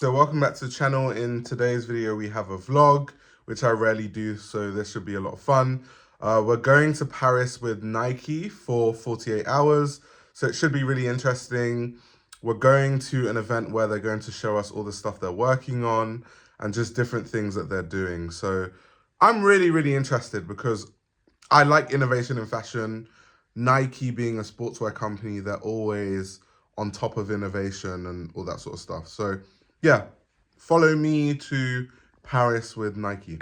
So welcome back to the channel. In today's video we have a vlog, which I rarely do, so this should be a lot of fun. We're going to Paris with Nike for 48 hours, so it should be really interesting. We're going to an event where they're going to show us all the stuff they're working on and just different things that they're doing. So I'm really interested because I like innovation in fashion. Nike being a sportswear company, they're always on top of innovation and all that sort of stuff. So yeah, follow me to Paris with Nike.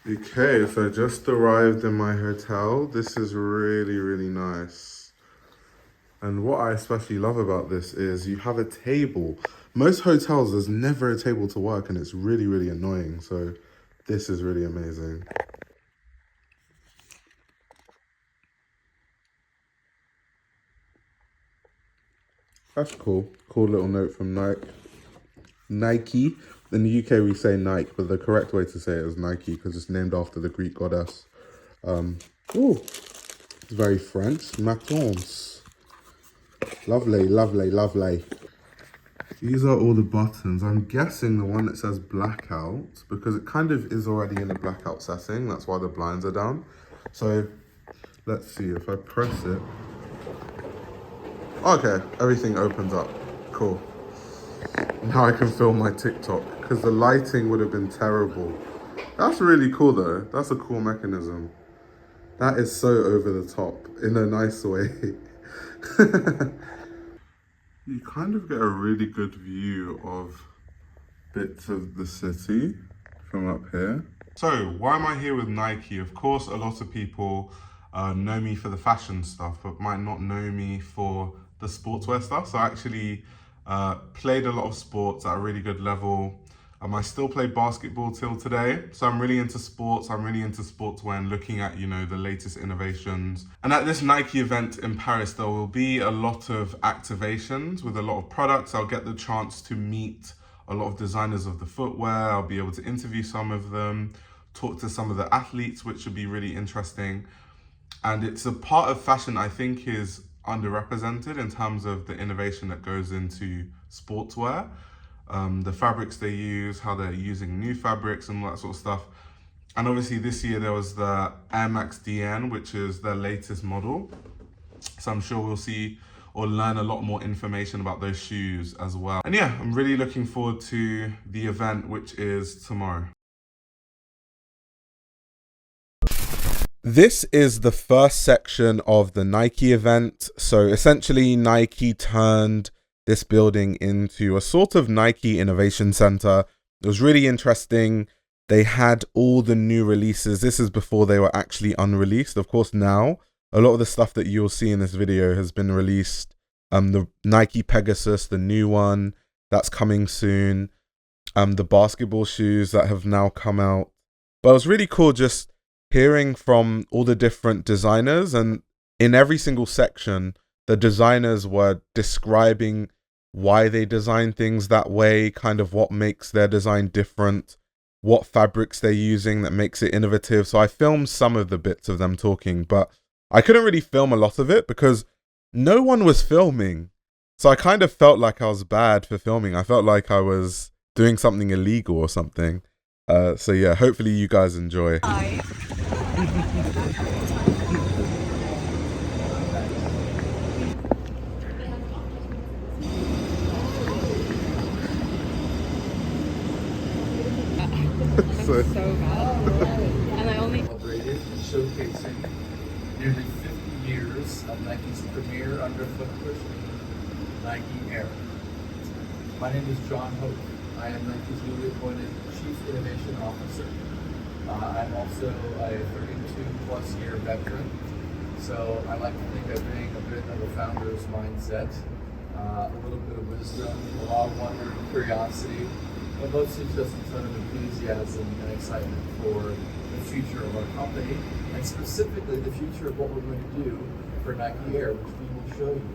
Okay, so I just arrived in my hotel. This is really nice. And what I especially love about this is you have a table. Most hotels, there's never a table to work and it's really annoying. So this is really amazing. That's cool. Cool little note from Nike. In the UK we say Nike, but the correct way to say it is Nike because it's named after the Greek goddess. Ooh, it's very French. Matons. Lovely. These are all the buttons. I'm guessing the one that says blackout, because it kind of is already in a blackout setting. That's why the blinds are down. So let's see if I press it. Okay, everything opens up. Cool. Now I can film my TikTok because the lighting would have been terrible. That's really cool though. That's a cool mechanism. That is so over the top in a nice way. You kind of get a really good view of bits of the city from up here. So why am I here with Nike? Of course, a lot of people know me for the fashion stuff, but might not know me for the sportswear stuff. So I actually played a lot of sports at a really good level. I still play basketball till today. So I'm really into sports. I'm really into sportswear and looking at, you know, the latest innovations. And at this Nike event in Paris, there will be a lot of activations with a lot of products. I'll get the chance to meet a lot of designers of the footwear. I'll be able to interview some of them, talk to some of the athletes, which would be really interesting. And it's a part of fashion I think is underrepresented in terms of the innovation that goes into sportswear. The fabrics they use, how they're using new fabrics and all that sort of stuff. And obviously this year there was the Air Max DN, which is their latest model. So I'm sure we'll see or learn a lot more information about those shoes as well. And yeah, I'm really looking forward to the event, which is tomorrow. This is the first section of the Nike event. So essentially Nike turned this building into a sort of Nike Innovation Center. It was really interesting. They had all the new releases. This is before they were actually unreleased. Of course, now a lot of the stuff that you'll see in this video has been released. The Nike Pegasus, the new one, that's coming soon. The basketball shoes that have now come out. But it was really cool just hearing from all the different designers, and in every single section, the designers were describing why they design things that way, kind of what makes their design different, what fabrics they're using that makes it innovative. So I filmed some of the bits of them talking, but I couldn't really film a lot of it because no one was filming. So I kind of felt like I was bad for filming. I felt like I was doing something illegal or something. So yeah, hopefully you guys enjoy. So bad. nearly 50 years of Nike's premier underfoot shoe, Nike Air. My name is John Hope. I am Nike's newly appointed Chief Innovation Officer. I'm also a 32-plus year veteran, so I like to think I bring a bit of a founder's mindset, a little bit of wisdom, a lot of wonder and curiosity, but mostly just a ton of enthusiasm and excitement for the future of our company, and specifically the future of what we're going to do for Nike Air, which we will show you.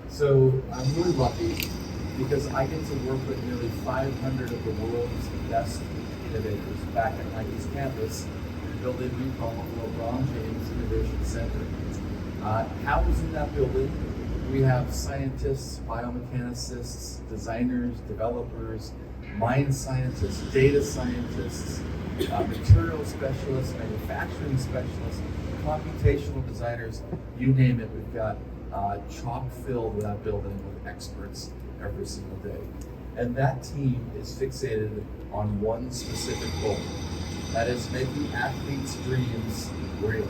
So I'm really lucky because I get to work with nearly 500 of the world's best innovators back at Nike's campus, the building we call LeBron James Innovation Center. Housed in that building, we have scientists, biomechanicists, designers, developers, mind scientists, data scientists, material specialists, manufacturing specialists, computational designers, you name it. We've got chock filled that building with experts every single day. And that team is fixated on one specific goal. That is making athletes' dreams real.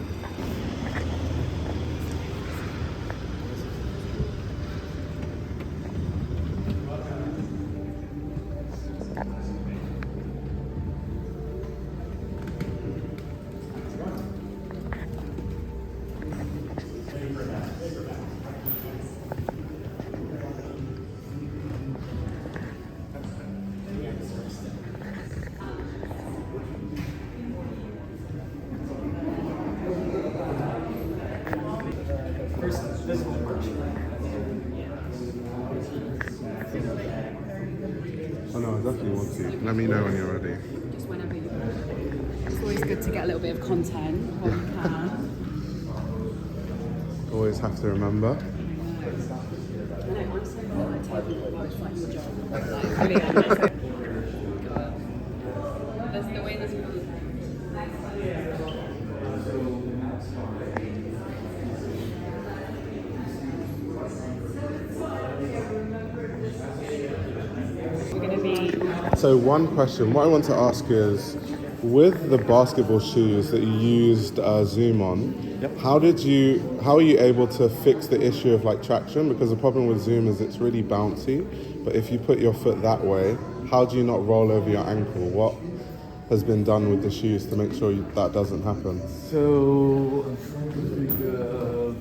Oh no, I definitely want to. Let me know when you're ready. Just whenever you're ready. It's always good to get a little bit of content while you can. Always have to remember. I know, I'm so good at taking it's like your job. Like, brilliant. That's the way this goes. So one question, what I want to ask is, with the basketball shoes that you used Zoom on, Yep. how are you able to fix the issue of like traction? Because the problem with Zoom is it's really bouncy, but if you put your foot that way, how do you not roll over your ankle? What has been done with the shoes to make sure that doesn't happen? So I'm trying to think of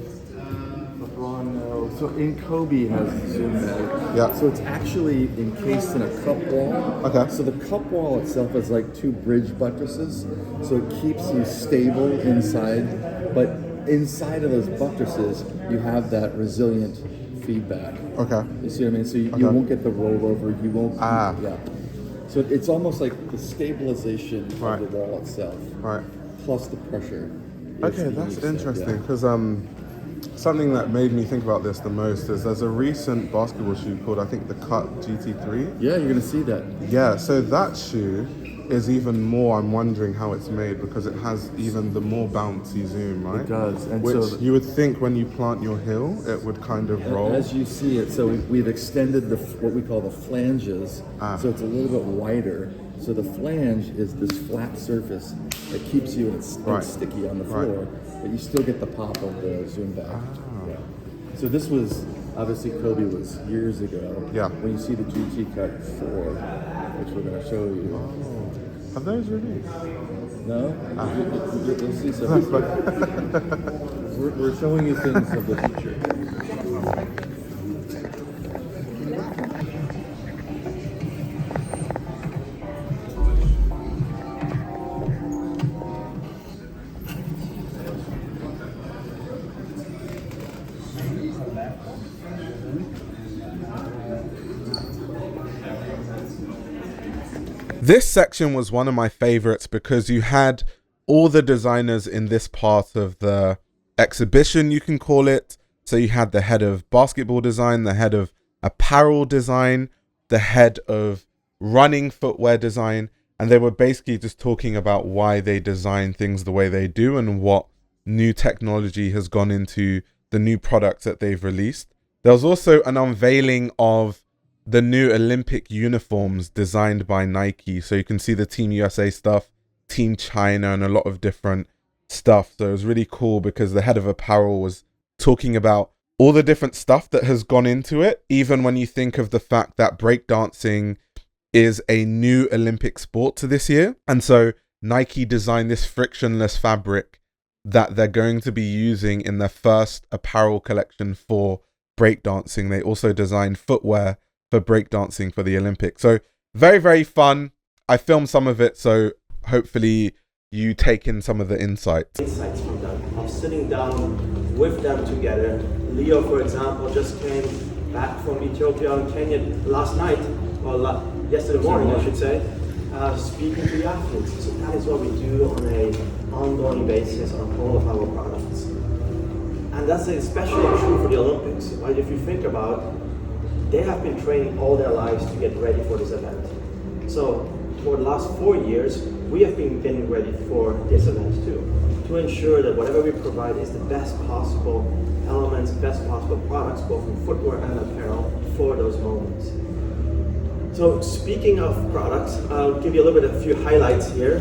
LeBron. So in Kobe has Zoom Mag. Yeah. So it's actually encased in a cup wall. Okay. So the cup wall itself is like two bridge buttresses, so it keeps you stable inside. But inside of those buttresses, you have that resilient feedback. Okay. You see what I mean? So you won't get the rollover. You won't. Yeah. So it's almost like the stabilization Right. of the wall itself, Right. plus the pressure. Okay, that's interesting because something that made me think about this the most is there's a recent basketball shoe called, I think, the Cut GT3. Yeah, you're gonna see that. Yeah, so that shoe is even more, I'm wondering how it's made because it has even the more bouncy Zoom, right? It does, and which so you would think when you plant your heel, it would kind of roll. As you see it, so we've extended what we call the flanges, so it's a little bit wider. So the flange is this flat surface that keeps you, and it's sticky on the floor, but you still get the pop of the Zoom back. Yeah. So this was, obviously Kobe was years ago. Yeah. When you see the GT Cut 4, which we're going to show you. Oh, have those released? No? You'll see some. We're showing you things of the future. This section was one of my favorites because you had all the designers in this part of the exhibition, you can call it. So you had the head of basketball design, the head of apparel design, the head of running footwear design, and they were basically just talking about why they design things the way they do and what new technology has gone into the new products that they've released. There was also an unveiling of the new Olympic uniforms designed by Nike. So you can see the Team USA stuff, Team China, and a lot of different stuff. So it was really cool because the head of apparel was talking about all the different stuff that has gone into it, even when you think of the fact that breakdancing is a new Olympic sport to this year. And so Nike designed this frictionless fabric that they're going to be using in their first apparel collection for breakdancing. They also designed footwear for breakdancing for the Olympics. So very, very fun. I filmed some of it, so hopefully you take in some of the insights. Insights from them, of sitting down with them together. Leo, for example, just came back from Ethiopia and Kenya last night, or yesterday morning, I should say, speaking to the athletes. So that is what we do on an ongoing basis on all of our products. And that's especially true for the Olympics, right? If you think about, they have been training all their lives to get ready for this event. So for the last 4 years, we have been getting ready for this event too, to ensure that whatever we provide is the best possible elements, best possible products, both in footwear and apparel, for those moments. So speaking of products, I'll give you a little bit of a few highlights here.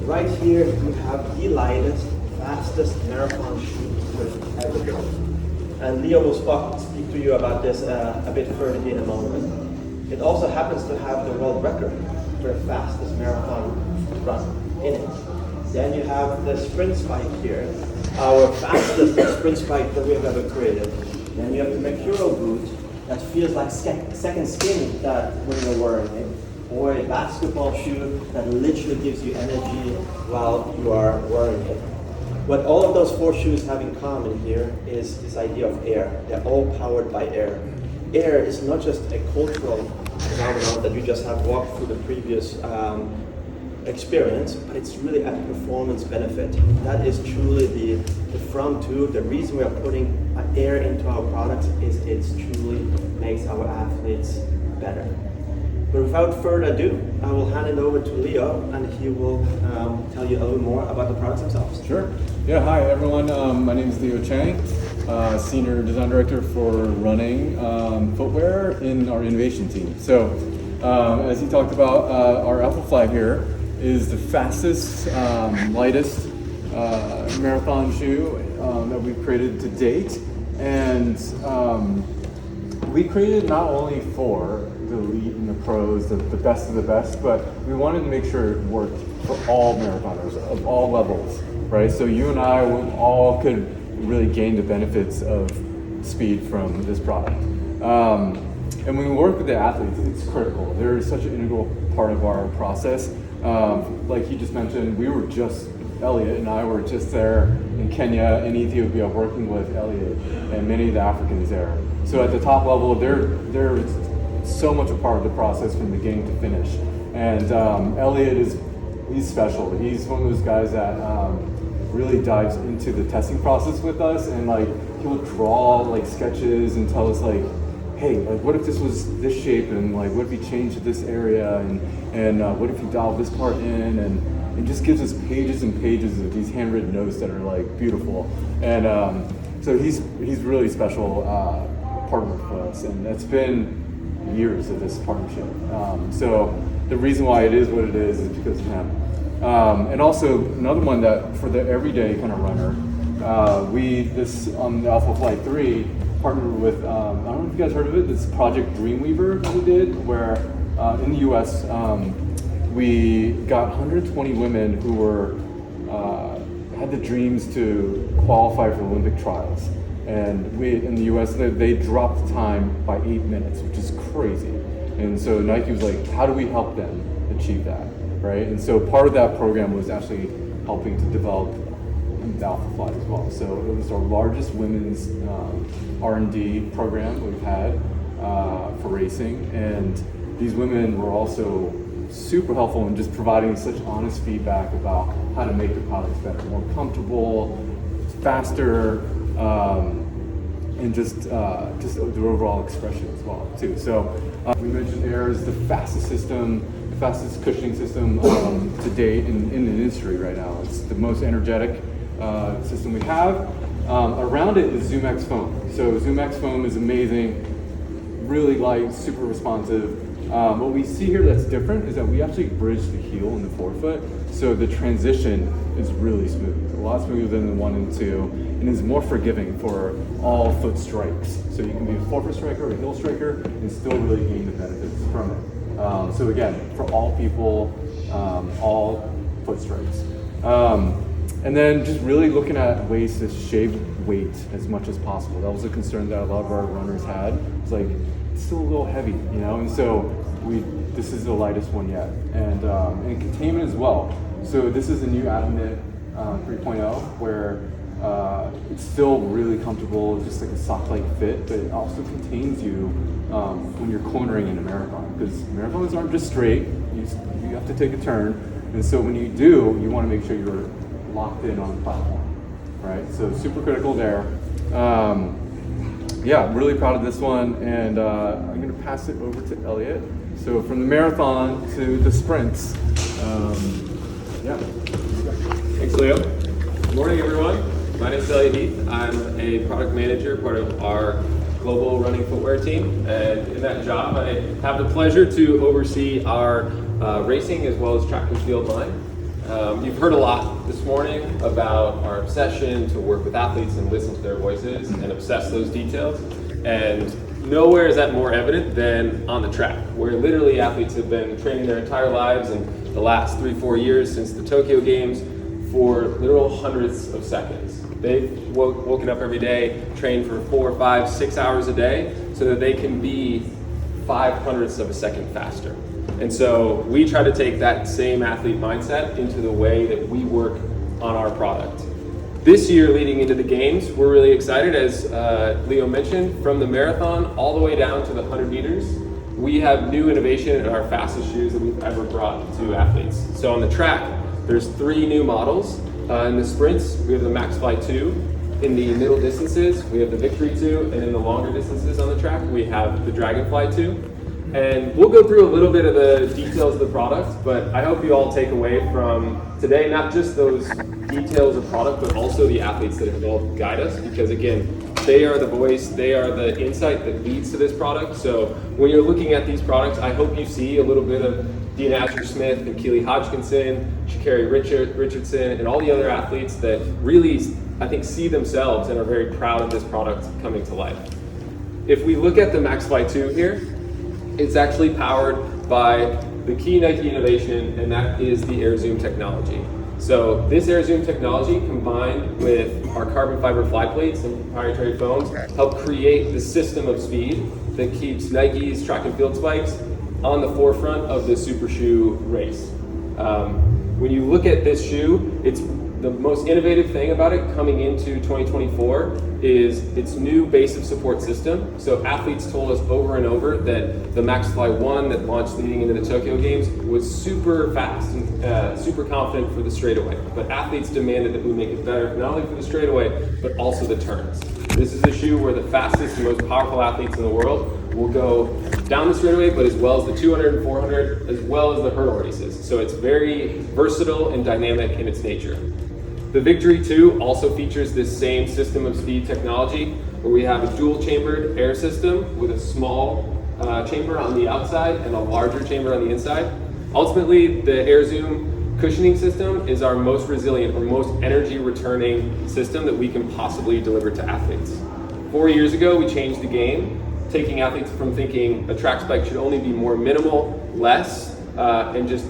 Right here, we have the lightest, fastest marathon shoe we've ever built. And Leo will speak to you about this a bit further in a moment. It also happens to have the world record for the fastest marathon run in it. Then you have the sprint spike here, our fastest sprint spike that we have ever created. Then you have the Mercurial boot that feels like second skin that when you're wearing it, or a basketball shoe that literally gives you energy while you are wearing it. What all of those 4 shoes have in common here is this idea of air. They're all powered by air. Air is not just a cultural phenomenon that you just have walked through the previous experience, but it's really a performance benefit. That is truly the front to the reason we are putting air into our products is it truly makes our athletes better. But without further ado, I will hand it over to Leo and he will tell you a little more about the products themselves. Sure. Yeah, hi everyone. My name is Leo Chang, Senior Design Director for running footwear in our innovation team. So as he talked about, our Alpha Fly here is the fastest, lightest marathon shoe that we've created to date. And we created not only for the elite and the pros, the best of the best, but we wanted to make sure it worked for all marathoners of all levels, right? So you and I all could really gain the benefits of speed from this product. And when we work with the athletes, it's critical. They're such an integral part of our process. Like he just mentioned, Elliot and I were just there in Kenya and Ethiopia working with Elliot and many of the Africans there. So at the top level, they're so much a part of the process from beginning to finish. And Elliot he's special. He's one of those guys that really dives into the testing process with us, and like he'll draw like sketches and tell us like, hey, like what if this was this shape, and like what if he changed this area, and what if he dialed this part in, and it just gives us pages and pages of these handwritten notes that are like beautiful. And so he's really special partner for us, and it's been years of this partnership. So the reason why it is what it is because of him. And also another one that for the everyday kind of runner, on the Alpha Flight 3 partnered with, I don't know if you guys heard of it, this Project Dreamweaver that we did, where in the US, we got 120 women who were had the dreams to qualify for Olympic trials. And in the US, they dropped the time by 8 minutes, which is crazy. And so Nike was like, how do we help them achieve that, right? And so part of that program was actually helping to develop the Alpha Fly as well. So it was our largest women's R&D program we've had for racing. And these women were also super helpful in just providing such honest feedback about how to make the products better, more comfortable, faster, and just the overall expression as well too. So we mentioned Air is the fastest system, the fastest cushioning system to date in the industry right now. It's the most energetic system we have. Around it is ZoomX foam. So ZoomX foam is amazing, really light, super responsive. What we see here that's different is that we actually bridge the heel and the forefoot, so the transition is really smooth, a lot smoother than the 1 and 2, and is more forgiving for all foot strikes. So you can be a forefoot striker or a heel striker and still really gain the benefits from it. So again, for all people, all foot strikes. And then just really looking at ways to shave weight as much as possible. That was a concern that a lot of our runners had. It's like, it's still a little heavy, you know? And so this is the lightest one yet. And containment as well. So this is a new Adamant 3.0 where it's still really comfortable, just like a sock-like fit, but it also contains you when you're cornering in a marathon. Because marathons aren't just straight, you have to take a turn. And so when you do, you want to make sure you're locked in on the platform, right? So super critical there. Yeah, really proud of this one, and I'm going to pass it over to Elliot. So from the marathon to the sprints, yeah. Thanks, Leo. Good morning, everyone. My name is Elliot Heath. I'm a product manager, part of our global running footwear team, and in that job, I have the pleasure to oversee our racing as well as track and field line. You've heard a lot this morning about our obsession to work with athletes and listen to their voices and obsess those details. And nowhere is that more evident than on the track, where literally athletes have been training their entire lives and the last 3-4 years since the Tokyo Games for literal hundreds of seconds. They've woken up every day, trained for 4, 5, 6 hours a day so that they can be 0.05 of a second faster. And so we try to take that same athlete mindset into the way that we work on our product. This year, leading into the games, we're really excited, as Leo mentioned, from the marathon all the way down to the 100 meters. We have new innovation in our fastest shoes that we've ever brought to athletes. So on the track, there's 3 new models. In the sprints, we have the MaxFly 2. In the middle distances, we have the Victory 2. And in the longer distances on the track, we have the Dragonfly 2. And we'll go through a little bit of the details of the product, but I hope you all take away from today not just those details of product, but also the athletes that have helped guide us, because again, they are the voice, they are the insight that leads to this product. So when you're looking at these products, I hope you see a little bit of Dean Asher-Smith and Keely Hodgkinson, Sha'Carri Richardson, and all the other athletes that really, I think, see themselves and are very proud of this product coming to life. If we look at the MaxFly 2 here, it's actually powered by the key Nike innovation, and that is the Air Zoom technology. So this Air Zoom technology, combined with our carbon fiber fly plates and proprietary foams, help create the system of speed that keeps Nike's track and field spikes on the forefront of the super shoe race. When you look at this shoe, it's the most innovative thing about it coming into 2024 is its new base of support system. So athletes told us over and over that the MaxFly 1 that launched leading into the Tokyo Games was super fast and super confident for the straightaway. But athletes demanded that we make it better, not only for the straightaway, but also the turns. This is a shoe where the fastest and most powerful athletes in the world will go down the straightaway, but as well as the 200 and 400, as well as the hurdle races. So it's very versatile and dynamic in its nature. The Victory 2 also features this same system of speed technology, where we have a dual-chambered air system with a small chamber on the outside and a larger chamber on the inside. Ultimately, the Air Zoom cushioning system is our most resilient or most energy-returning system that we can possibly deliver to athletes. 4 years ago, we changed the game, taking athletes from thinking a track spike should only be more minimal, less, and just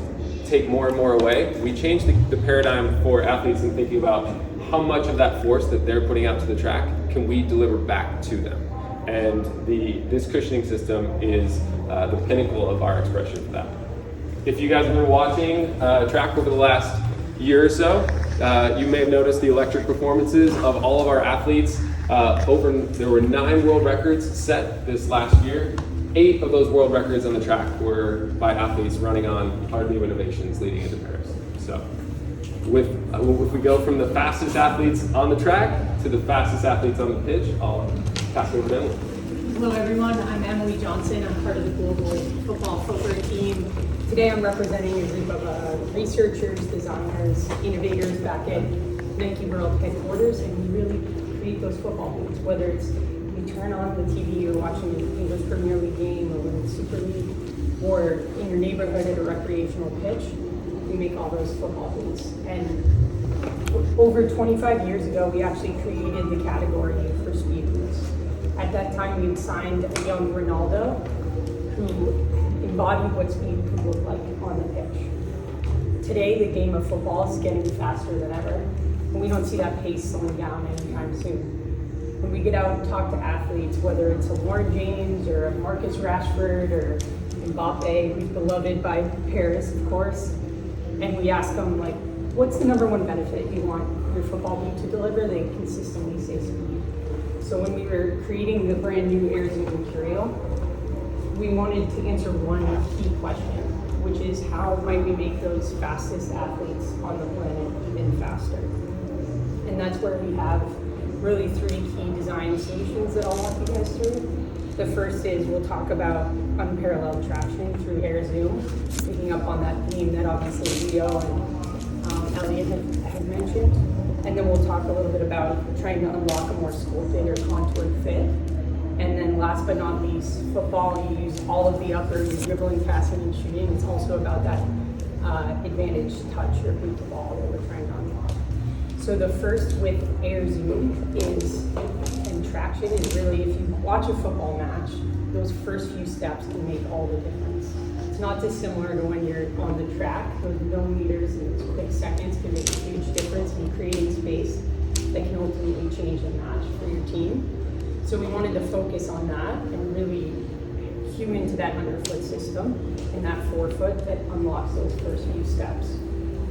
take more and more away. We changed the paradigm for athletes in thinking about how much of that force that they're putting out to the track can we deliver back to them. And this cushioning system is the pinnacle of our expression for that. If you guys have been watching track over the last year or so, you may have noticed the electric performances of all of our athletes. There were 9 world records set this last year. 8 of those world records on the track were by athletes running on our new innovations leading into Paris. So if we go from the fastest athletes on the track to the fastest athletes on the pitch, I'll pass it over to Emily. Hello everyone, I'm Emily Johnson. I'm part of the global football footwear team. Today I'm representing a group of researchers, designers, innovators back at Nike World headquarters, and we really create those football boots, whether it's you turn on the TV, you're watching an English Premier League game, or when it's Super League, or in your neighborhood at a recreational pitch, we make all those football boots. And over 25 years ago, we actually created the category for speed boots. At that time, we signed a young Ronaldo who embodied what speed could look like on the pitch. Today, the game of football is getting faster than ever, and we don't see that pace slowing down anytime soon. When we get out and talk to athletes, whether it's a LeBron James or a Marcus Rashford or Mbappe, who's beloved by Paris, of course, and we ask them, like, what's the number one benefit you want your football boot to deliver? They consistently say speed. So when we were creating the brand new Air Zoom material, we wanted to answer one key question, which is how might we make those fastest athletes on the planet even faster? And that's where we have really three key design solutions that I'll walk you guys through. The first is we'll talk about unparalleled traction through Air Zoom, picking up on that theme that obviously Vio and Elliot had mentioned. And then we'll talk a little bit about trying to unlock a more sculpted or contoured fit. And then last but not least, football, you use all of the upper, dribbling, passing, and shooting. It's also about that advantage touch or boot the ball that we're trying to unlock. So the first with Air Zoom is, and traction is really, if you watch a football match, those first few steps can make all the difference. It's not dissimilar to when you're on the track. Those millimeters and those quick seconds can make a huge difference in creating space that can ultimately change the match for your team. So we wanted to focus on that and really cue into that underfoot system and that forefoot that unlocks those first few steps.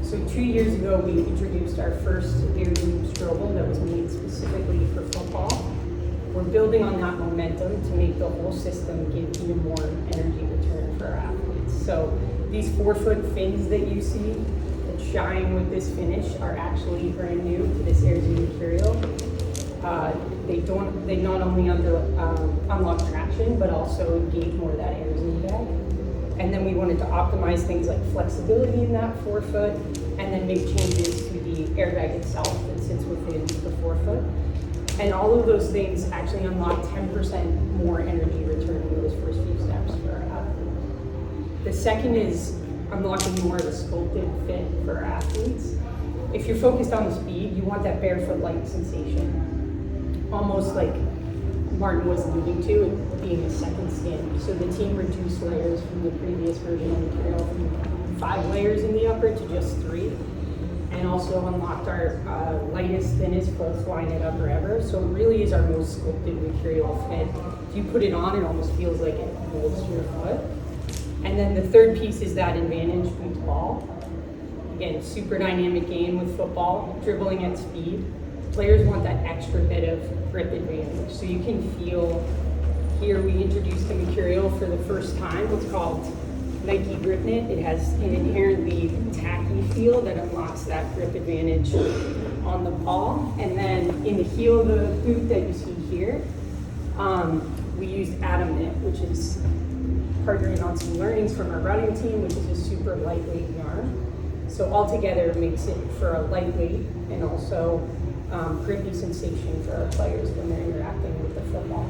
So 2 years ago, we introduced our first Air Zoom strobel that was made specifically for football. We're building on that momentum to make the whole system give even more energy return for our athletes. So these forefoot fins that you see that shine with this finish are actually brand new to this Air Zoom material. They not only unlock traction, but also engage more of that Air Zoom bag. And then we wanted to optimize things like flexibility in that forefoot, and then make changes to the airbag itself that sits within the forefoot. And all of those things actually unlock 10% more energy return in those first few steps for our athletes. The second is unlocking more of a sculpted fit for our athletes. If you're focused on the speed, you want that barefoot-like sensation, almost like Martin was alluding to, it being a second skin. So the team reduced layers from the previous version of the material from 5 layers in the upper to just 3, and also unlocked our lightest, thinnest pulse line at upper ever. So it really is our most sculpted material fit. If you put it on, it almost feels like it holds your foot. And then the third piece is that advantage boot to ball. Again, super dynamic game with football, dribbling at speed. Players want that extra bit of grip advantage. So you can feel, here we introduced the material for the first time, what's called Nike Grip Knit. It has an inherently tacky feel that unlocks that grip advantage on the ball. And then in the heel of the boot that you see here, we used Atom Knit, which is partnering on some learnings from our running team, which is a super lightweight yarn. So altogether it makes it for a lightweight and also grippy sensation for our players when they're interacting with the football.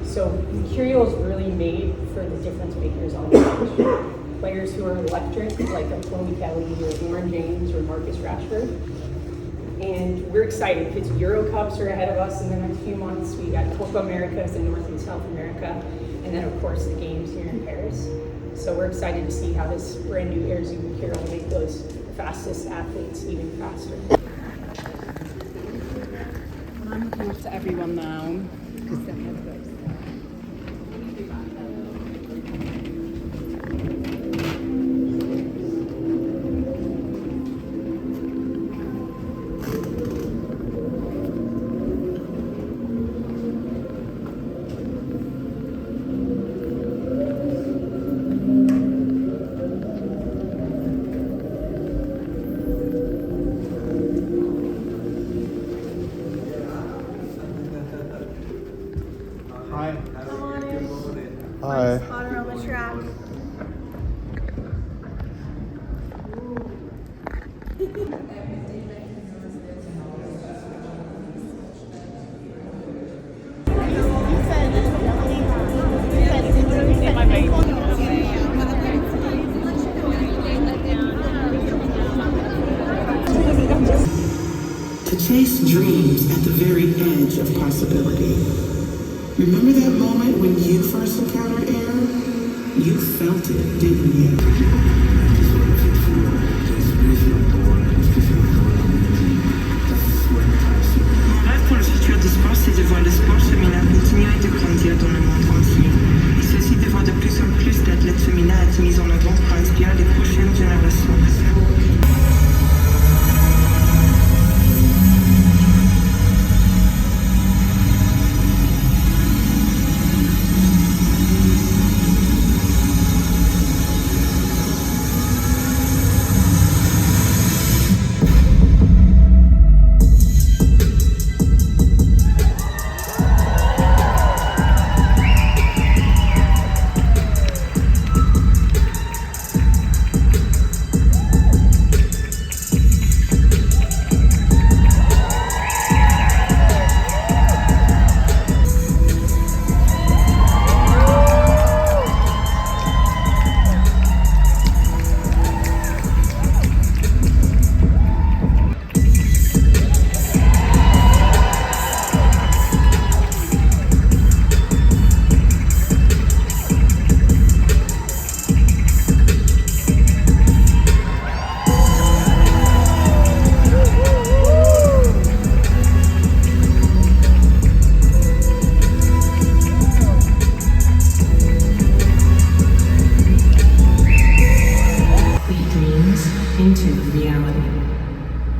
So material is really made for the difference makers on the pitch. Players who are electric, like a Chloe Kelly or LeBron James or Marcus Rashford. And we're excited because Euro Cups are ahead of us in the next few months. We got Copa Americas in North and South America, and then of course the games here in Paris. So we're excited to see how this brand new Air Zoom material will make those fastest athletes even faster. I'm looking up to everyone now. Hi, to chase dreams at the very edge of possibility. Remember that moment when you first encountered air? You felt it, didn't you? Mon rêve pour le futur du sport, c'est de voir le sport féminin continuer de grandir dans le monde entier. Et ceci de voir de plus en plus d'athlètes féminins être mis en avant pour inspirer les prochaines générations.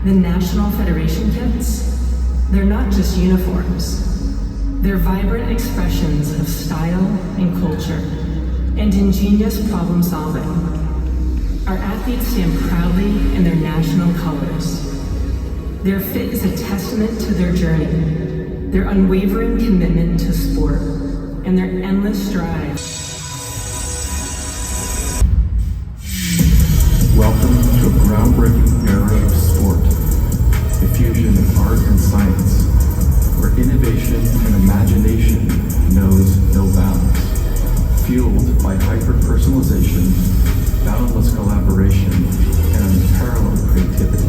The National Federation kits, they're not just uniforms. They're vibrant expressions of style and culture and ingenious problem solving. Our athletes stand proudly in their national colors. Their fit is a testament to their journey, their unwavering commitment to sport, and their endless drive. Welcome to a groundbreaking era of sport, a fusion of art and science, where innovation and imagination knows no bounds, fueled by hyper-personalization, boundless collaboration, and unparalleled creativity.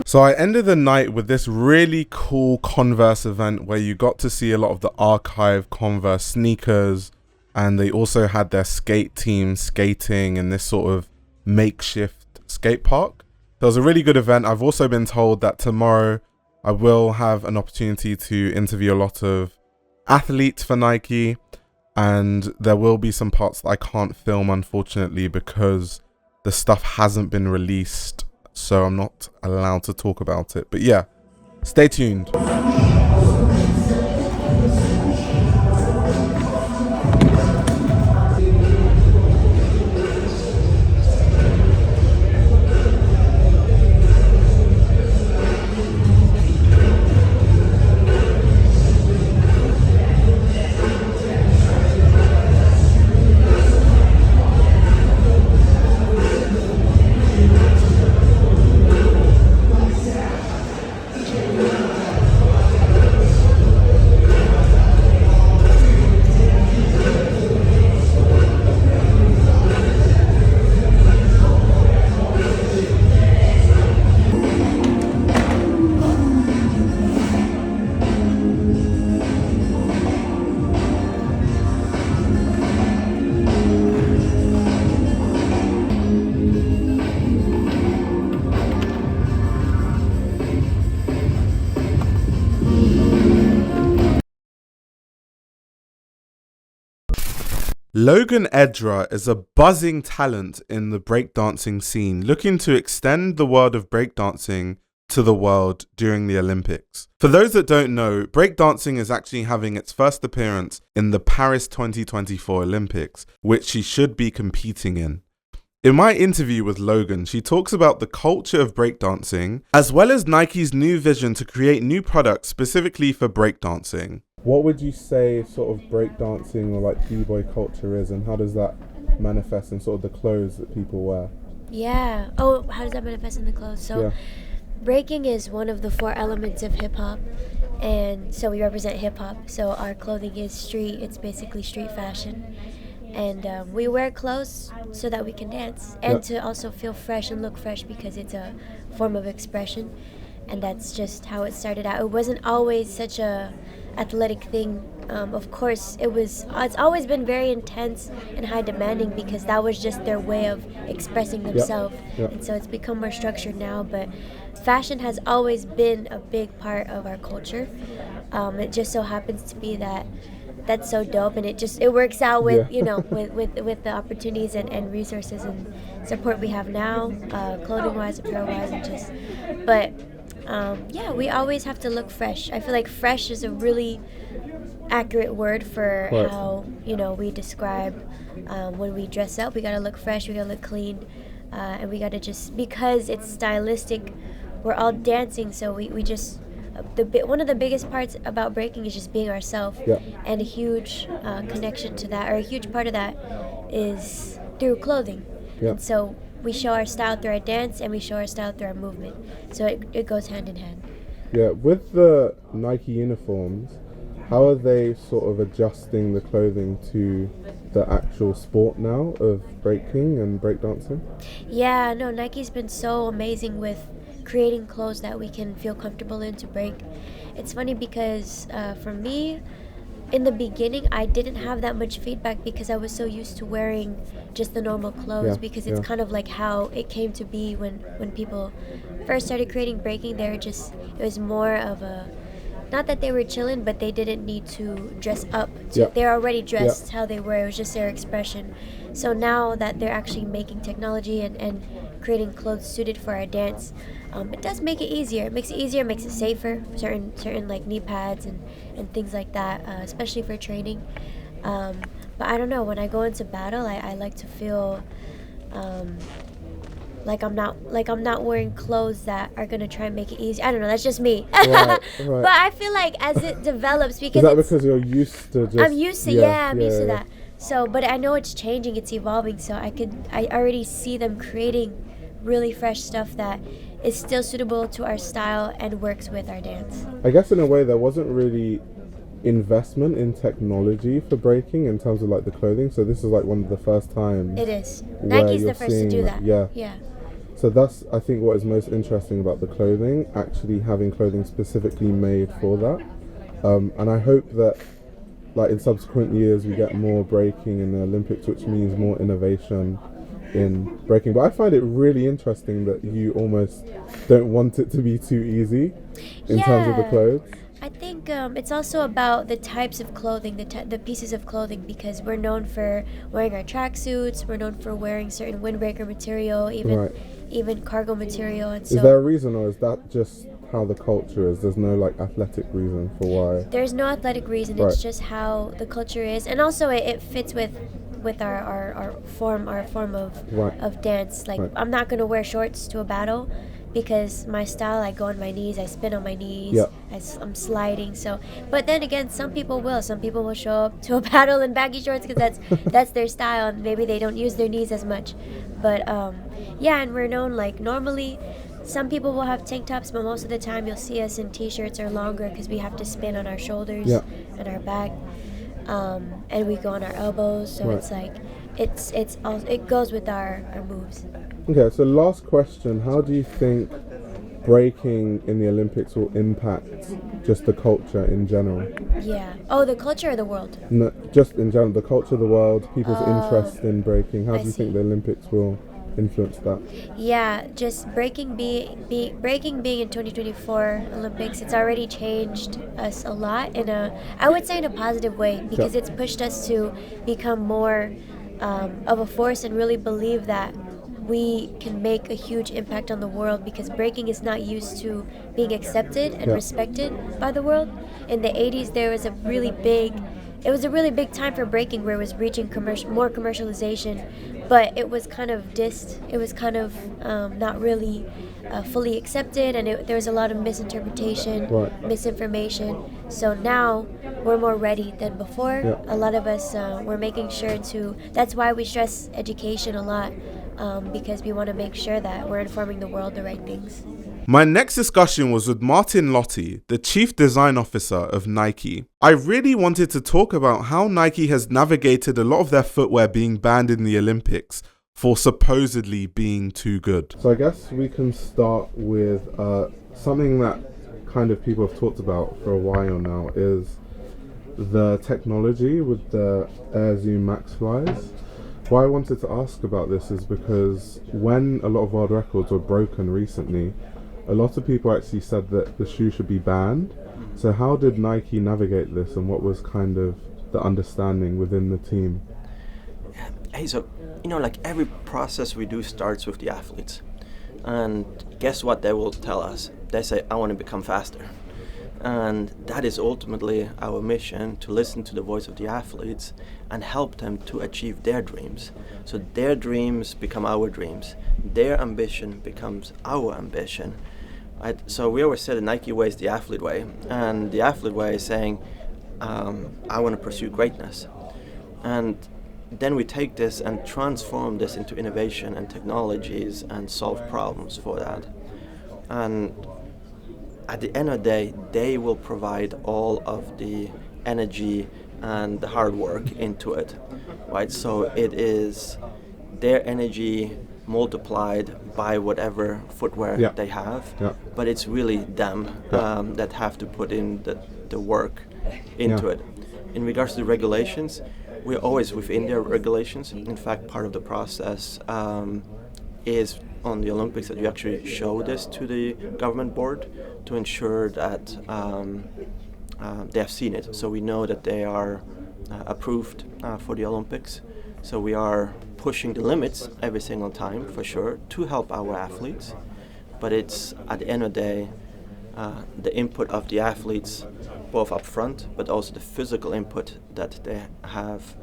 So I ended the night with this really cool Converse event where you got to see a lot of the archive Converse sneakers, and they also had their skate team skating in this sort of makeshift skate park. So it was a really good event. I've also been told that tomorrow I will have an opportunity to interview a lot of athletes for Nike, and there will be some parts that I can't film, unfortunately, because the stuff hasn't been released, so I'm not allowed to talk about it. But yeah, stay tuned. Logan Edra is a buzzing talent in the breakdancing scene, looking to extend the world of breakdancing to the world during the Olympics. For those that don't know, breakdancing is actually having its first appearance in the Paris 2024 Olympics, which she should be competing in. In my interview with Logan, she talks about the culture of breakdancing, as well as Nike's new vision to create new products specifically for breakdancing. What would you say sort of breakdancing or like b-boy culture is, and how does that manifest in sort of the clothes that people wear? Yeah. Oh, how does that manifest in the clothes? So, breaking is one of the 4 elements of hip-hop, and so we represent hip-hop. So our clothing is street. It's basically street fashion. And we wear clothes so that we can dance and to also feel fresh and look fresh, because it's a form of expression, and that's just how it started out. It wasn't always such a athletic thing. Of course, it's always been very intense and high demanding, because that was just their way of expressing themselves. And so it's become more structured now, but fashion has always been a big part of our culture. It just so happens to be that's so dope, and it works out with with the opportunities and resources and support we have now, clothing wise, apparel wise, we always have to look fresh. I feel like fresh is a really accurate word for how we describe when we dress up. We gotta look fresh, we gotta look clean, and we gotta just, because it's stylistic, we're all dancing, so we just one of the biggest parts about breaking is just being ourselves, and a huge connection to that, or a huge part of that, is through clothing. And so we show our style through our dance, and we show our style through our movement. So it goes hand in hand. Yeah, with the Nike uniforms, how are they sort of adjusting the clothing to the actual sport now of breaking and breakdancing? Yeah, no, Nike's been so amazing with creating clothes that we can feel comfortable in to break. It's funny because for me, in the beginning, I didn't have that much feedback, because I was so used to wearing just the normal clothes, because it's kind of like how it came to be when people first started creating breaking. It was more of a, not that they were chilling, but they didn't need to dress up. They're already dressed how they were. It was just their expression. So now that they're actually making technology and creating clothes suited for our dance, it does make it easier. It makes it easier, makes it safer. Certain like knee pads and things like that, especially for training. But I don't know. When I go into battle, I like to feel like I'm not wearing clothes that are gonna try and make it easy. I don't know. That's just me. Right. But I feel like as it develops, because is that because you're used to just? I'm used to I'm used to that. So, but I know it's changing. It's evolving. So I already see them creating really fresh stuff that is still suitable to our style and works with our dance. I guess in a way there wasn't really investment in technology for breaking in terms of like the clothing, so this is like one of the first times. It is. Nike's the first to do that. Yeah. So that's, I think, what is most interesting about the clothing, actually having clothing specifically made for that. And I hope that like in subsequent years we get more breaking in the Olympics, which means more innovation in breaking. But I find it really interesting that you almost don't want it to be too easy in terms of the clothes. I think it's also about the types of clothing, the pieces of clothing, because we're known for wearing our tracksuits, we're known for wearing certain windbreaker material, even cargo material. And so, is there a reason, or is that just how the culture is? There's no like athletic reason for why? There's no athletic reason. It's just how the culture is, and also it fits with our form of dance. Like I'm not gonna wear shorts to a battle, because my style, I go on my knees, I spin on my knees, I'm sliding. So, but then again, some people will show up to a battle in baggy shorts, because that's their style, and maybe they don't use their knees as much. But and we're known, like, normally some people will have tank tops, but most of the time you'll see us in t-shirts or longer, because we have to spin on our shoulders and our back, and we go on our elbows. So it's like it goes with our moves. Okay, so last question: how do you think breaking in the Olympics will impact just the culture in general? Yeah. Oh, the culture or the world? No, just in general, the culture of the world, people's interest in breaking. How do you think the Olympics will influenced that? Yeah, just breaking being in 2024 Olympics, it's already changed us a lot I would say in a positive way, because it's pushed us to become more of a force and really believe that we can make a huge impact on the world, because breaking is not used to being accepted and respected by the world. In the 80s, it was a really big time for breaking, where it was reaching more commercialization, but it was kind of dissed. It was kind of not really fully accepted, and there was a lot of misinterpretation, misinformation. So now we're more ready than before. A lot of us, we're making sure that's why we stress education a lot, because we want to make sure that we're informing the world the right things. My next discussion was with Martin Lotti, the Chief Design Officer of Nike. I really wanted to talk about how Nike has navigated a lot of their footwear being banned in the Olympics for supposedly being too good. So I guess we can start with something that kind of people have talked about for a while now, is the technology with the Air Zoom Max Flies. Why I wanted to ask about this is because when a lot of world records were broken recently, a lot of people actually said that the shoe should be banned. So how did Nike navigate this, and what was kind of the understanding within the team? Hey, so, like every process we do starts with the athletes. And guess what they will tell us? They say, I want to become faster. And that is ultimately our mission, to listen to the voice of the athletes and help them to achieve their dreams. So their dreams become our dreams. Their ambition becomes our ambition. Right? So we always say the Nike way is the athlete way. And the athlete way is saying, I want to pursue greatness. And then we take this and transform this into innovation and technologies and solve problems for that. And at the end of the day, they will provide all of the energy and the hard work into it, right? So it is their energy multiplied by whatever footwear they have, but it's really them that have to put in the work into it. In regards to the regulations, we're always within their regulations. In fact, part of the process is on the Olympics that you actually show this to the government board to ensure that they have seen it. So we know that they are approved for the Olympics. So we are pushing the limits every single time, for sure, to help our athletes. But it's, at the end of the day, the input of the athletes, both up front, but also the physical input that they have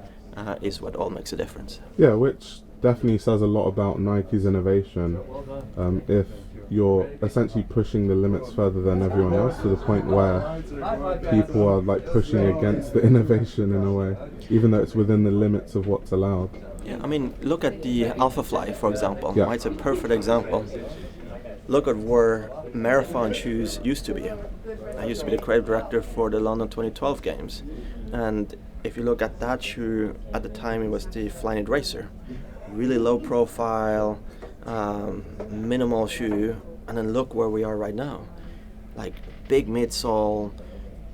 is what all makes a difference. Yeah, which definitely says a lot about Nike's innovation. If you're essentially pushing the limits further than everyone else, to the point where people are like pushing against the innovation in a way, even though it's within the limits of what's allowed. Yeah, I mean, look at the Alpha Fly, for example. Right? It's a perfect example. Look at where marathon shoes used to be. I used to be the creative director for the London 2012 games. And if you look at that shoe, at the time it was the Flyknit Racer. Really low profile, minimal shoe, and then look where we are right now. Like big midsole,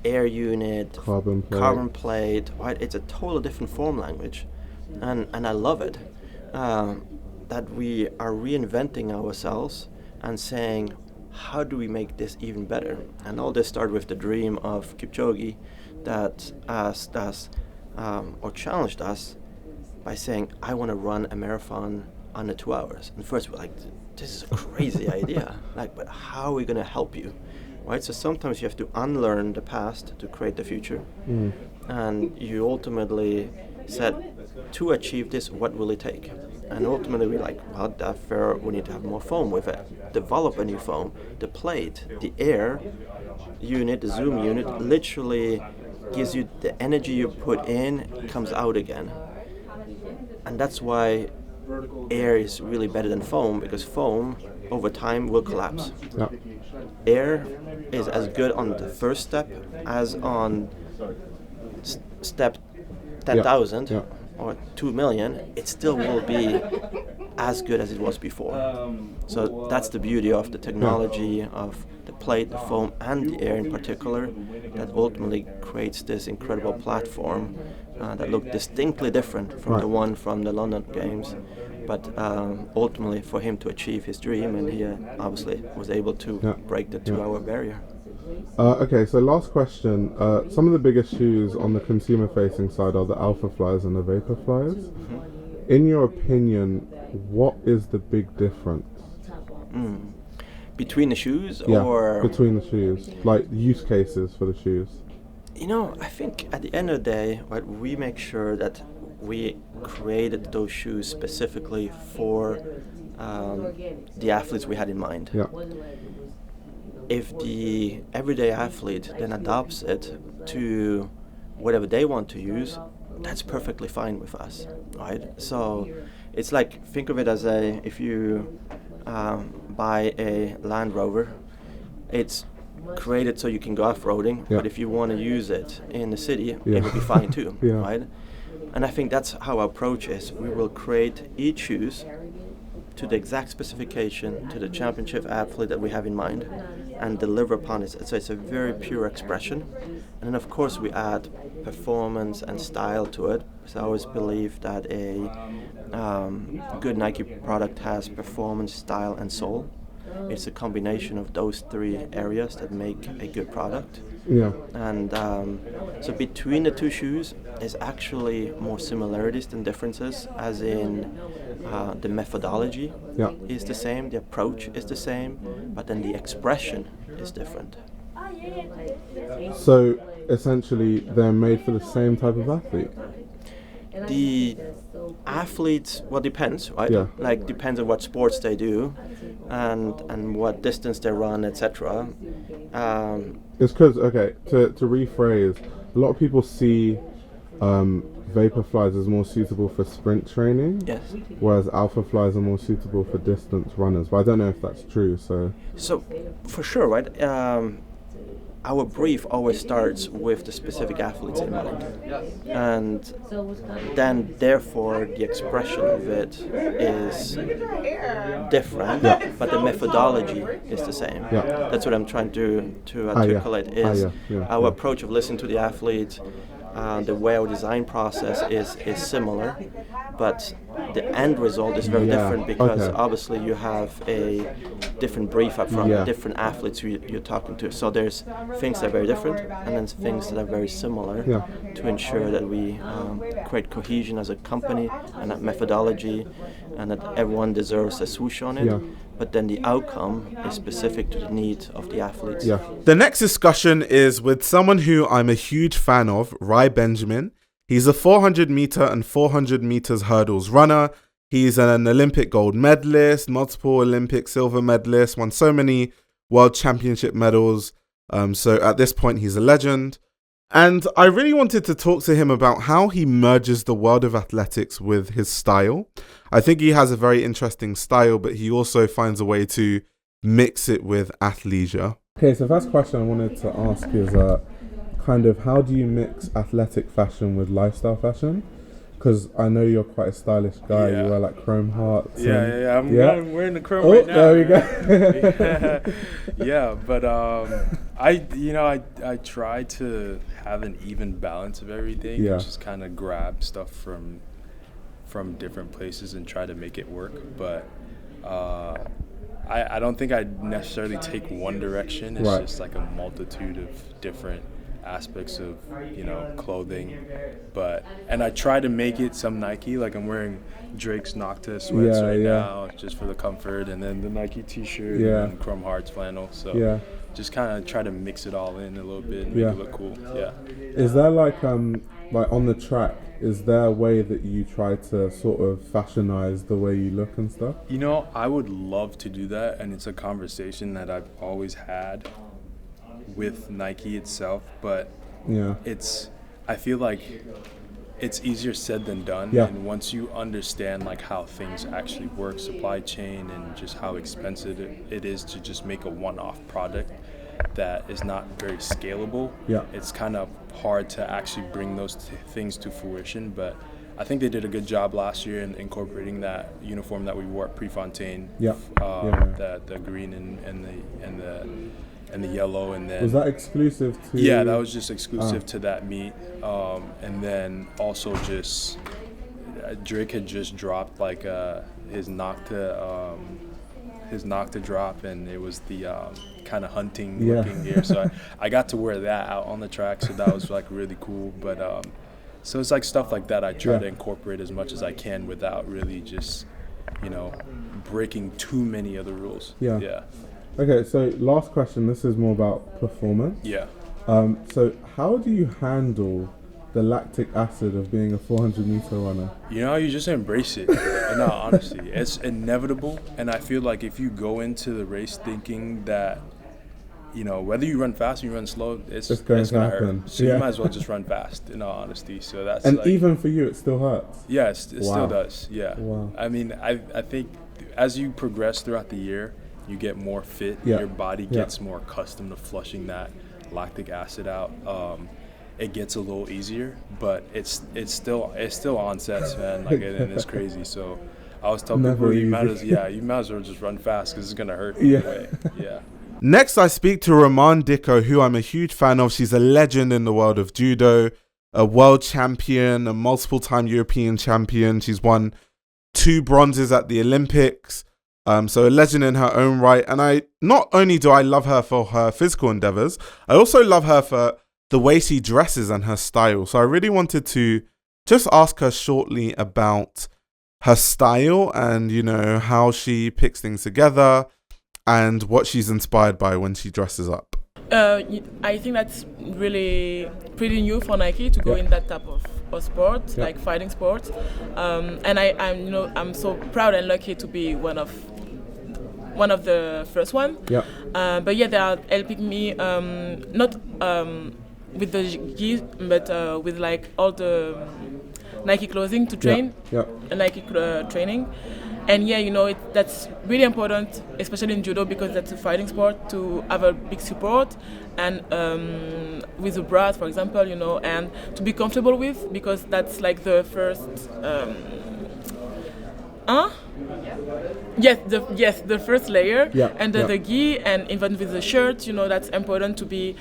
air unit, carbon plate, right? It's a totally different form language. And I love it, that we are reinventing ourselves and saying, how do we make this even better? And all this started with the dream of Kipchoge that asked us, or challenged us by saying, I want to run a marathon under 2 hours. And first we're like, this is a crazy idea. Like, but how are we going to help you? Right? So sometimes you have to unlearn the past to create the future. And you ultimately said, to achieve this, what will it take? And ultimately we're like, well, that's fair, we need to have more foam with it. Develop a new foam. The plate, the air unit, the zoom unit, literally gives you the energy you put in, comes out again. And that's why air is really better than foam, because foam over time will collapse. Air is as good on the first step as on step 10,000 or 2 million. It still will be as good as it was before. So that's the beauty of the technology of the plate, the foam, and the air in particular, that ultimately creates this incredible platform that looked distinctly different from the one from the London Games, but ultimately for him to achieve his dream, and he obviously was able to break the 2-hour barrier. Okay, so last question. Some of the biggest shoes on the consumer-facing side are the Alpha Flies and the Vapor Flies. Mm-hmm. In your opinion, what is the big difference? Between the shoes, between the shoes, like use cases for the shoes. You know, I think at the end of the day, right, we make sure that we created those shoes specifically for the athletes we had in mind. Yeah. If the everyday athlete then adopts it to whatever they want to use, that's perfectly fine with us, right? So it's like, think of it as if you buy a Land Rover, it's created so you can go off-roading, but if you want to use it in the city, it will be fine too, right? And I think that's how our approach is. We will create each shoes to the exact specification, to the championship athlete that we have in mind, and deliver upon it. So it's a very pure expression. And then of course we add performance and style to it. So I always believe that a good Nike product has performance, style, and soul. It's a combination of those three areas that make a good product. Yeah. And so between the two shoes is actually more similarities than differences, as in the methodology is the same, the approach is the same, but then the expression is different. So essentially they're made for the same type of athlete? The athletes, well, depends, right? Yeah. Like, depends on what sports they do and what distance they run, etc. It's because, okay, to rephrase, a lot of people see Vapor Flies as more suitable for sprint training, whereas Alpha Flies are more suitable for distance runners. But I don't know if that's true. So for sure, right? Our brief always starts with the specific athletes in mind, and then therefore the expression of it is different, but the methodology is the same. That's what I'm trying to articulate is our approach of listening to the athlete. The way our design process is similar, but the end result is very different because obviously you have a different brief up front, different athletes you're talking to. So there's things that are very different and then things that are very similar to ensure that we create cohesion as a company and that methodology, and that everyone deserves a swoosh on it. But then the outcome is specific to the need of the athletes. The next discussion is with someone who I'm a huge fan of, Rai Benjamin. He's a 400 meter and 400 meters hurdles runner. He's an Olympic gold medalist, multiple Olympic silver medalist, won so many world championship medals. So at this point, he's a legend. And I really wanted to talk to him about how he merges the world of athletics with his style. I think he has a very interesting style, but he also finds a way to mix it with athleisure. Okay, so first question I wanted to ask is kind of how do you mix athletic fashion with lifestyle fashion? Because I know you're quite a stylish guy. You wear like chrome hearts. I'm wearing the chrome right now. There we go. But I try to have an even balance of everything. And just kind of grab stuff from different places and try to make it work. But I don't think I necessarily take one direction. It's just like a multitude of different aspects of clothing, and I try to make it some Nike. Like I'm wearing Drake's Nocta sweats now just for the comfort, and then the Nike t-shirt and Chrome Hearts flannel, so just kind of try to mix it all in a little bit and make it look cool. Is there like on the track, is there a way that you try to sort of fashionize the way you look and stuff? I would love to do that, and it's a conversation that I've always had with Nike itself, but I feel like it's easier said than done. And once you understand like how things actually work, supply chain, and just how expensive it is to just make a one-off product that is not very scalable, it's kind of hard to actually bring those things to fruition. But I think they did a good job last year in incorporating that uniform that we wore at Prefontaine, the green and the yellow, and then was that exclusive to? Yeah, that was just exclusive to that meet, and then also just Drake had just dropped like his knock to drop, and it was the kind of hunting looking gear. So I got to wear that out on the track, so that was like really cool. But so it's like stuff like that I try to incorporate as much as I can without really just, you know, breaking too many of the rules. Yeah. Okay, so last question. This is more about performance. Yeah. So how do you handle the lactic acid of being a 400-meter runner? You know, you just embrace it. No, honestly, it's inevitable. And I feel like if you go into the race thinking that, you know, whether you run fast or you run slow, it's going to happen. Hurt. So you might as well just run fast, in all honesty. So that's and even for you, it still hurts? Yeah, it still does, yeah. Wow. I mean, I think as you progress throughout the year, you get more fit. Your body gets more accustomed to flushing that lactic acid out. It gets a little easier, but it's still onsets, man. Like, and it's crazy. So I was telling people, you might as well just run fast because it's gonna hurt anyway. Yeah. Next, I speak to Roman Dicko, who I'm a huge fan of. She's a legend in the world of judo, a world champion, a multiple-time European champion. She's won 2 bronzes at the Olympics. So a legend in her own right. And I not only do I love her for her physical endeavors, I also love her for the way she dresses and her style. So I really wanted to just ask her shortly about her style and, you know, how she picks things together and what she's inspired by when she dresses up. I think that's really pretty new for Nike to go in that type of sport, like fighting sports. And I'm so proud and lucky to be one of the first one. But they are helping me not with the gi, but with like all the Nike clothing to train, Nike training. And that's really important, especially in judo, because that's a fighting sport, to have a big support and with the bras, for example, and to be comfortable with, because that's like the first. The first layer, and the gi, and even with the shirt, that's important to be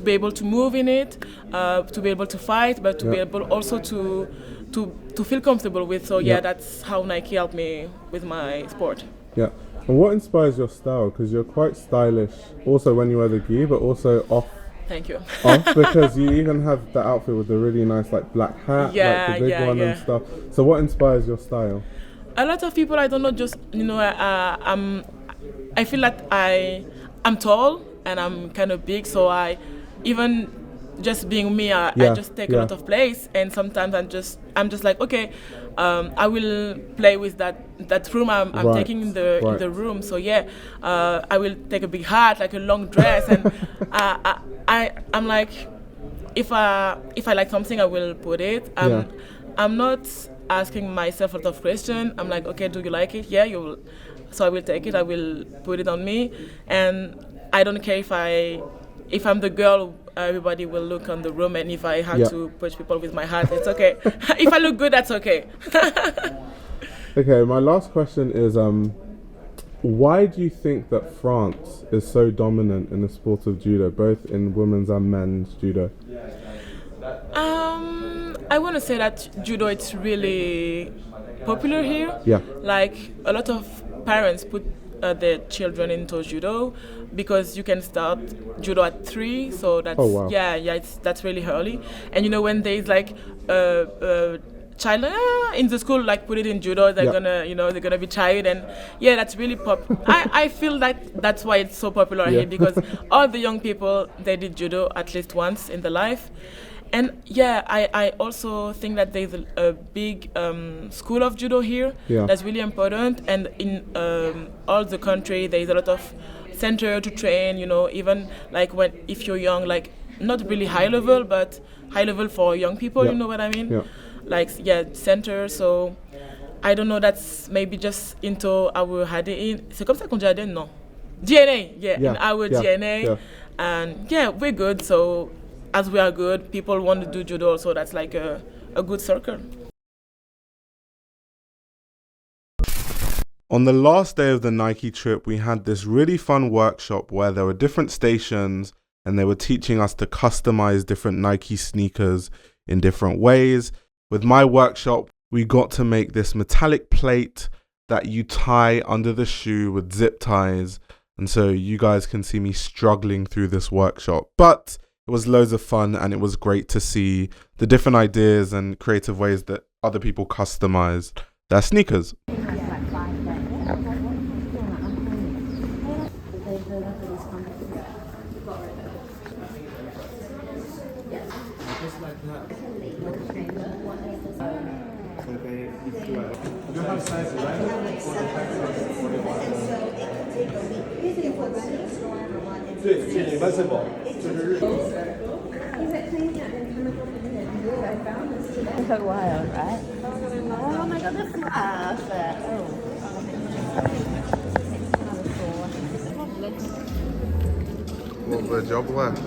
able to move in it, to be able to fight, but to be able also to feel comfortable with. So that's how Nike helped me with my sport. Yeah. And what inspires your style? Because you're quite stylish, also when you wear the gi, but also off. Thank you. Off, because you even have the outfit with the really nice like black hat, like the big one and stuff. So what inspires your style? A lot of people, I don't know, just I feel that I'm tall and I'm kind of big, so I even just being me, I just take a lot of place, and sometimes I'm just like, okay, I will play with that room I'm taking in the room. So I will take a big hat, like a long dress, and I'm like, if I like something, I will put it. I'm not asking myself a lot of questions. I'm like, okay, do you like it? Yeah, you will. So I will take it. I will put it on me, and I don't care if I'm the girl. Everybody will look on the room, and if I have to push people with my hat, it's okay. If I look good, that's okay. Okay, my last question is, why do you think that France is so dominant in the sport of judo, both in women's and men's judo? I want to say that judo, it's really popular here. Like, a lot of parents put their children into judo, because you can start judo at 3, so that's that's really early. And when there's like a child in the school, like, put it in judo, they're gonna be tired, and that's really I feel like that's why it's so popular here, because all the young people, they did judo at least once in their life. And I also think that there's a big school of judo here that's really important, and in all the country there's a lot of center to train, even like if you're young, like not really high level, but high level for young people, you know what I mean? Like center. So I don't know, that's maybe just into our ADN. C'est comme ça qu'on dit ADN, non? DNA, in our DNA. And we're good, so as we are good, people want to do judo, so that's like a good circle. On the last day of the Nike trip, we had this really fun workshop where there were different stations and they were teaching us to customize different Nike sneakers in different ways. With my workshop, we got to make this metallic plate that you tie under the shoe with zip ties. And so you guys can see me struggling through this workshop. But it was loads of fun, and it was great to see the different ideas and creative ways that other people customized their sneakers. You have sizes, right? So wild, right? Oh my god, this is What the job left?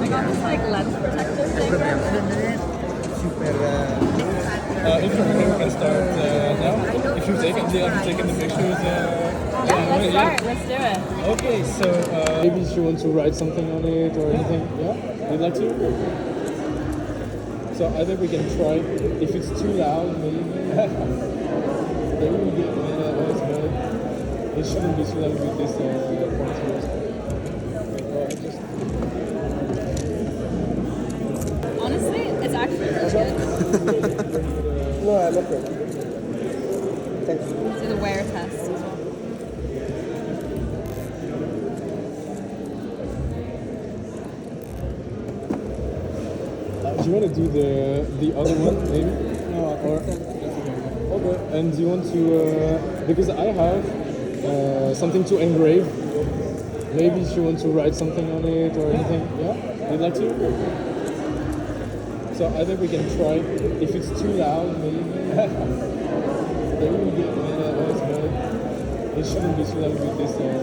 I got this like lens protector thing. If you can start now. If you've taken the pictures. Let's do it. Okay, so maybe she wants to write something on it or anything. Yeah, you'd like to? So I think we can try. If it's too loud, maybe. Maybe we get a noise, but it shouldn't be too loud with this point. Honestly, it's actually really good. No, I love it. Thank you. Do the wear test as well. Do you want to do the other one, maybe? No, or okay. And do you want to? Because I have something to engrave. Maybe she wants to write something on it or anything. Yeah, you'd like to? So I think we can try. If it's too loud, maybe. Maybe we get a noise, but it shouldn't be too loud with this point.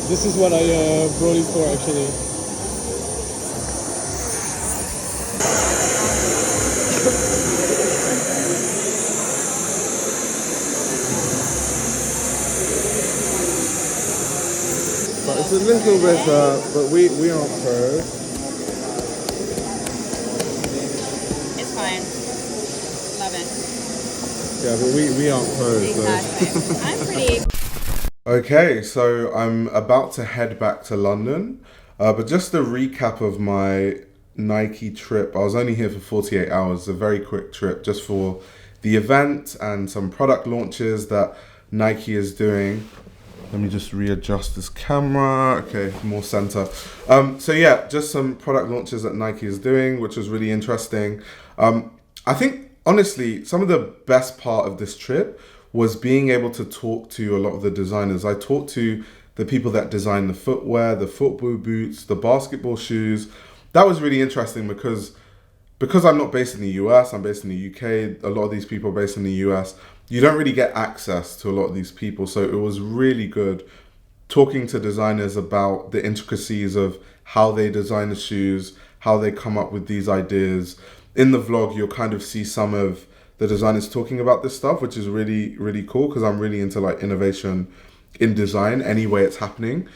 This is what I brought it for, actually. But it's a little bit, but we aren't pros. It's fine. Love it. Yeah, but we aren't pros. Exactly. So. I'm pretty. Okay, so I'm about to head back to London, but just a recap of my Nike trip. I was only here for 48 hours, a very quick trip just for the event and some product launches that Nike is doing. Let me just readjust this camera. Okay, more center. So yeah, just some product launches that Nike is doing, which was really interesting. I think, honestly, some of the best part of this trip was being able to talk to a lot of the designers. I talked to the people that design the footwear, the football boots, the basketball shoes. That was really interesting because I'm not based in the US, I'm based in the UK. A lot of these people are based in the US. You don't really get access to a lot of these people. So it was really good talking to designers about the intricacies of how they design the shoes, how they come up with these ideas. In the vlog, you'll kind of see some of the designers talking about this stuff, which is really, really cool because I'm really into like innovation in design any way it's happening.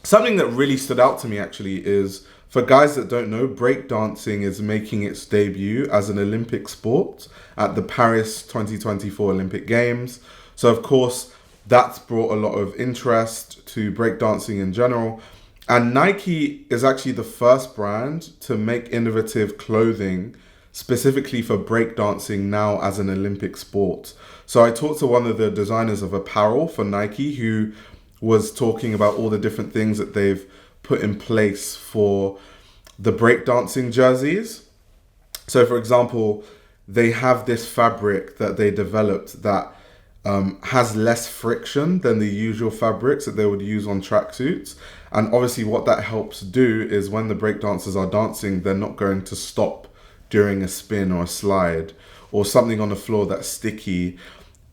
Something that really stood out to me actually is, for guys that don't know, breakdancing is making its debut as an Olympic sport at the Paris 2024 Olympic Games. So of course, that's brought a lot of interest to breakdancing in general. And Nike is actually the first brand to make innovative clothing specifically for breakdancing now as an Olympic sport. So I talked to one of the designers of apparel for Nike who was talking about all the different things that they've put in place for the breakdancing jerseys. So for example, they have this fabric that they developed that has less friction than the usual fabrics that they would use on tracksuits. And obviously what that helps do is when the breakdancers are dancing, they're not going to stop during a spin or a slide or something on the floor that's sticky.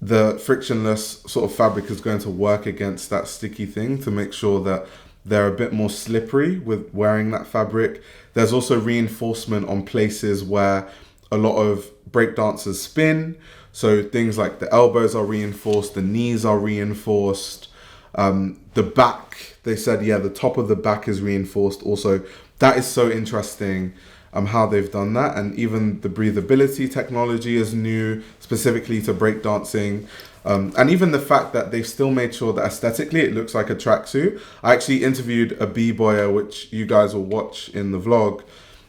The frictionless sort of fabric is going to work against that sticky thing to make sure that they're a bit more slippery with wearing that fabric. There's also reinforcement on places where a lot of breakdancers spin. So things like the elbows are reinforced, the knees are reinforced, the back, they said, yeah, the top of the back is reinforced also. That is so interesting how they've done that. And even the breathability technology is new, specifically to breakdancing. And even the fact that they've still made sure that aesthetically it looks like a tracksuit. I actually interviewed a b-boyer, which you guys will watch in the vlog,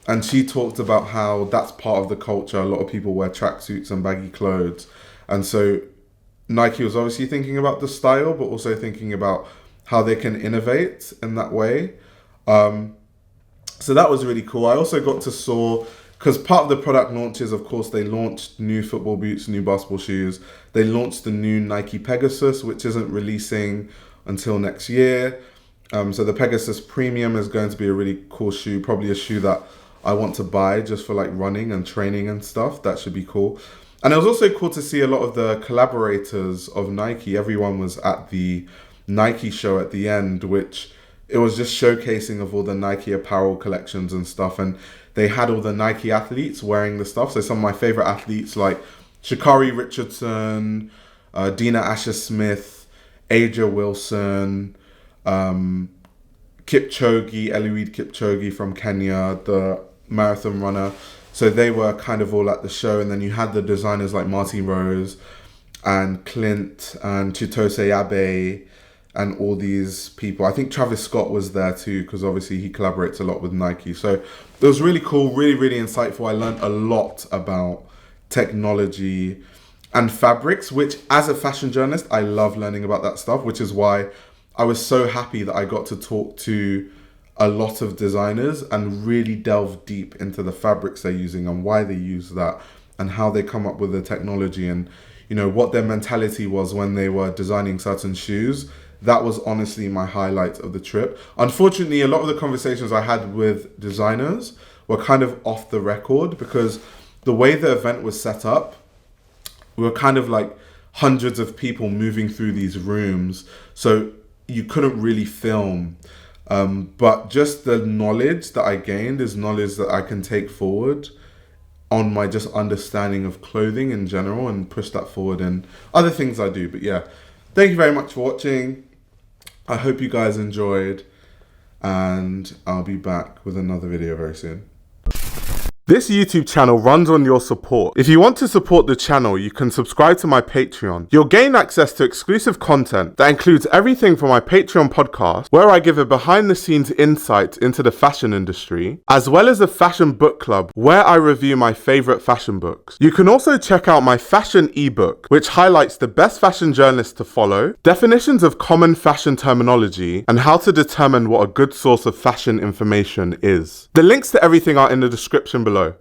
and she talked about how that's part of the culture. A lot of people wear tracksuits and baggy clothes. And so Nike was obviously thinking about the style, but also thinking about how they can innovate in that way. So that was really cool. I also got to saw, because part of the product launches, of course, they launched new football boots, new basketball shoes. They launched the new Nike Pegasus, which isn't releasing until next year. So the Pegasus Premium is going to be a really cool shoe, probably a shoe that I want to buy just for like running and training and stuff. That should be cool. And it was also cool to see a lot of the collaborators of Nike. Everyone was at the Nike show at the end, which it was just showcasing of all the Nike apparel collections and stuff. And they had all the Nike athletes wearing the stuff. So some of my favorite athletes like Sha'Carri, Richardson, Dina Asher-Smith, Edra Wilson, Kipchoge, Eliud Kipchoge from Kenya, the marathon runner. So they were kind of all at the show. And then you had the designers like Martin Rose and Clint and Chitose Abe and all these people. I think Travis Scott was there too, because obviously he collaborates a lot with Nike. So it was really cool, really, really insightful. I learned a lot about technology and fabrics, which as a fashion journalist, I love learning about that stuff, which is why I was so happy that I got to talk to a lot of designers and really delve deep into the fabrics they're using and why they use that and how they come up with the technology and, you know, what their mentality was when they were designing certain shoes. That was honestly my highlight of the trip. Unfortunately, a lot of the conversations I had with designers were kind of off the record because the way the event was set up, we were kind of like hundreds of people moving through these rooms. So you couldn't really film. But just the knowledge that I gained is knowledge that I can take forward on my just understanding of clothing in general and push that forward in other things I do. But yeah, thank you very much for watching. I hope you guys enjoyed, and I'll be back with another video very soon. This YouTube channel runs on your support. If you want to support the channel, you can subscribe to my Patreon. You'll gain access to exclusive content that includes everything from my Patreon podcast, where I give a behind-the-scenes insight into the fashion industry, as well as a fashion book club, where I review my favorite fashion books. You can also check out my fashion ebook, which highlights the best fashion journalists to follow, definitions of common fashion terminology, and how to determine what a good source of fashion information is. The links to everything are in the description below.